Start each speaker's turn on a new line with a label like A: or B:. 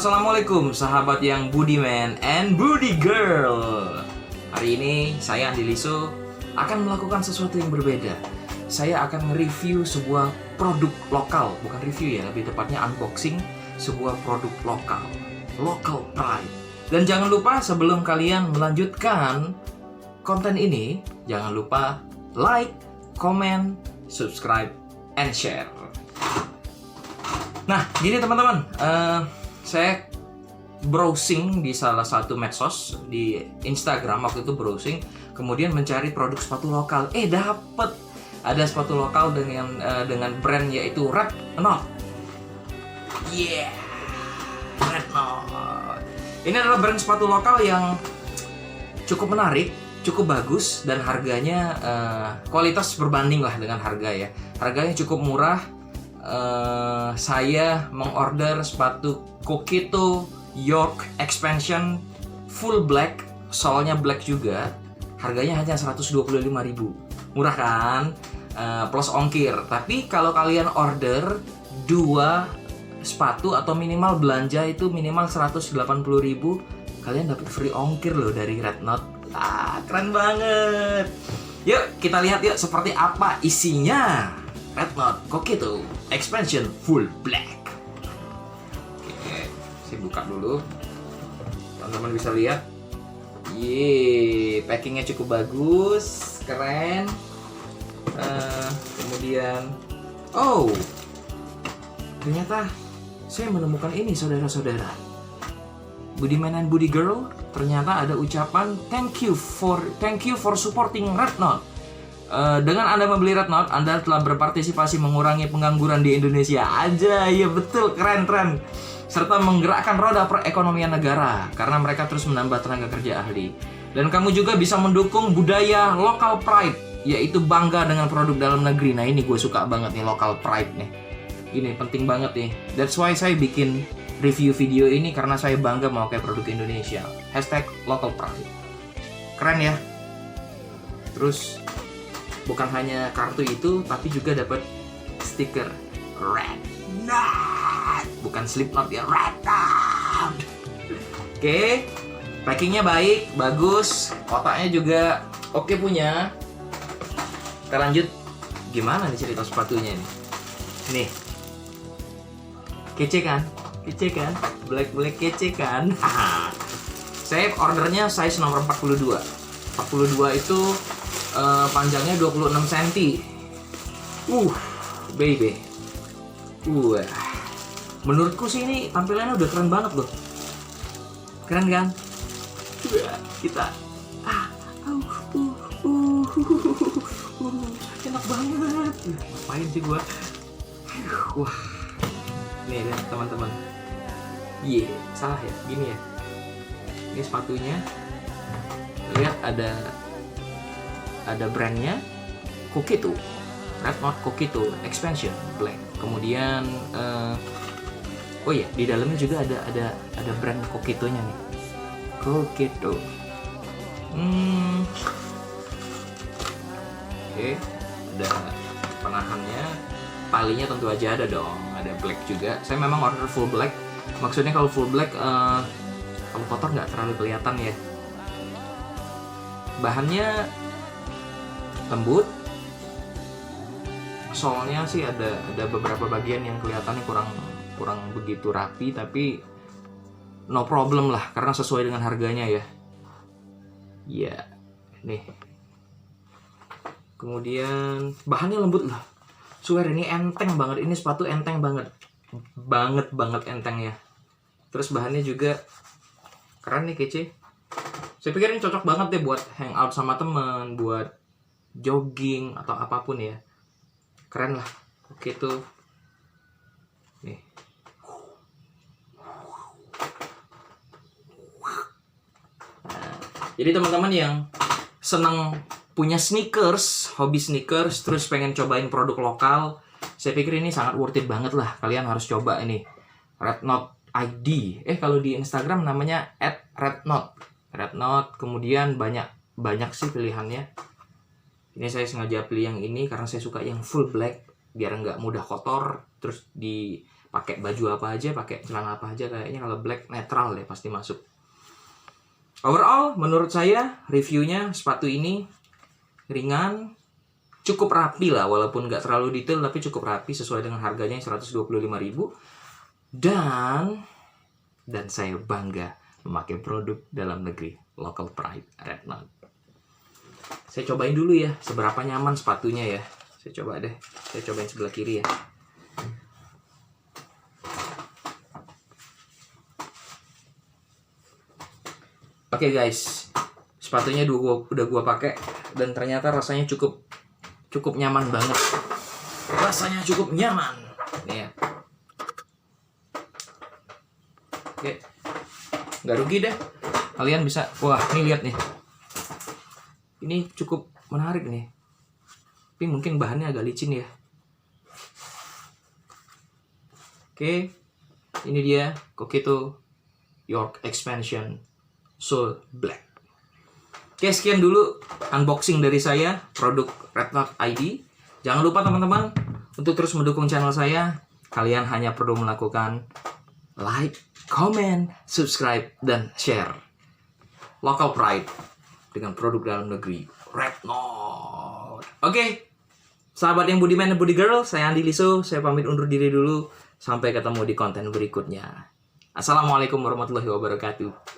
A: Assalamualaikum sahabat yang budiman and budi girl. Hari ini saya Andi Liso akan melakukan sesuatu yang berbeda. Saya akan nge-review sebuah produk lokal. Bukan review ya, lebih tepatnya unboxing sebuah produk lokal. Local pride. Dan jangan lupa sebelum kalian melanjutkan konten ini, jangan lupa like, comment, subscribe, and share. Nah, gini teman-teman, saya browsing di salah satu medsos di Instagram waktu itu browsing, kemudian mencari produk sepatu lokal. Dapet ada sepatu lokal dengan brand yaitu Red Knot. Red Knot. Ini adalah brand sepatu lokal yang cukup menarik, cukup bagus, dan harganya kualitas berbanding lah dengan harga ya. Harganya cukup murah. Saya mengorder sepatu Coquito York Expansion full black, soalnya black juga. Harganya hanya 125.000. Murah kan? Plus ongkir. Tapi kalau kalian order 2 sepatu atau minimal belanja itu minimal 180.000, kalian dapat free ongkir loh dari Red Knot. Keren banget. Yuk kita lihat yuk seperti apa isinya Red Knot Coquito Expansion full black. Oke, saya buka dulu. Teman-teman bisa lihat. Packingnya cukup bagus, keren. Kemudian, ternyata saya menemukan ini, saudara-saudara. Budiman and Budi Girl, ternyata ada ucapan thank you for supporting Red Knot. Dengan Anda membeli Red Knot, Anda telah berpartisipasi mengurangi pengangguran di Indonesia. Aja, ya betul, keren. Serta menggerakkan roda perekonomian negara karena mereka terus menambah tenaga kerja ahli. Dan kamu juga bisa mendukung budaya local pride, yaitu bangga dengan produk dalam negeri. Nah ini gue suka banget nih, local pride nih. Ini penting banget nih. That's why saya bikin review video ini, karena saya bangga memakai produk Indonesia. #local pride. Keren ya. Terus bukan hanya kartu itu, tapi juga dapat stiker Red Knot. Bukan Slipknot ya, Red Knot. Oke, packingnya baik, bagus. Kotaknya juga oke punya. Kita lanjut. Gimana nih cerita sepatunya nih? Nih. Kece kan? Black kece kan? Saya ordernya size nomor 42. 42 itu panjangnya 26 cm. Baby. Menurutku sih ini tampilannya udah keren banget loh. Keren kan? Kita enak banget. Ngapain sih gua? Wah. Nih lihat teman-teman. Salah ya, gini ya. Ini sepatunya. Lihat ada brandnya Coquito, Red Knot Coquito Expansion Black. Kemudian di dalamnya juga ada brand Coquito-nya nih. Coquito. Ada penahannya. Talinya tentu aja ada dong. Ada black juga. Saya memang order full black. Maksudnya kalau full black kalau kotor nggak terlalu kelihatan ya. Bahannya lembut. Soalnya sih ada beberapa bagian yang kelihatannya kurang begitu rapi, tapi no problem lah karena sesuai dengan harganya ya. Nih. Kemudian bahannya lembut lah. Swear ini enteng banget, ini sepatu enteng banget. Banget enteng ya. Terus bahannya juga keren nih, kece. Saya pikir ini cocok banget deh buat hangout sama temen, buat jogging atau apapun ya. Keren lah. Oke tuh. Nih. Jadi teman-teman yang senang punya sneakers, hobi sneakers, terus pengen cobain produk lokal, saya pikir ini sangat worth it banget lah. Kalian harus coba ini Red Knot ID. Kalau di Instagram namanya @redknot. Red Knot. Kemudian banyak sih pilihannya. Ini saya sengaja pilih yang ini karena saya suka yang full black biar nggak mudah kotor. Terus di pakai baju apa aja, pakai celana apa aja, kayaknya kalau black netral deh pasti masuk. Overall, menurut saya reviewnya sepatu ini ringan, cukup rapi lah, walaupun nggak terlalu detail tapi cukup rapi sesuai dengan harganya 125.000. Dan saya bangga memakai produk dalam negeri, local pride Retnod. Saya cobain dulu ya seberapa nyaman sepatunya ya. Saya cobain sebelah kiri ya. Oke guys, sepatunya udah gua pakai dan ternyata rasanya cukup nyaman banget. Rasanya cukup nyaman. Nih ya. Oke. Nggak rugi deh. Kalian bisa, wah nih lihat nih. Ini cukup menarik nih. Tapi mungkin bahannya agak licin ya. Oke. Ini dia Coquetto York Expansion Soul Black. Oke, sekian dulu unboxing dari saya produk Retnod ID. Jangan lupa teman-teman untuk terus mendukung channel saya. Kalian hanya perlu melakukan like, comment, subscribe, dan share. Local pride dengan produk dalam negeri Retnod. Oke, sahabat yang budiman dan budi girl, saya Andi Liso. Saya pamit undur diri dulu. Sampai ketemu di konten berikutnya. Assalamualaikum warahmatullahi wabarakatuh.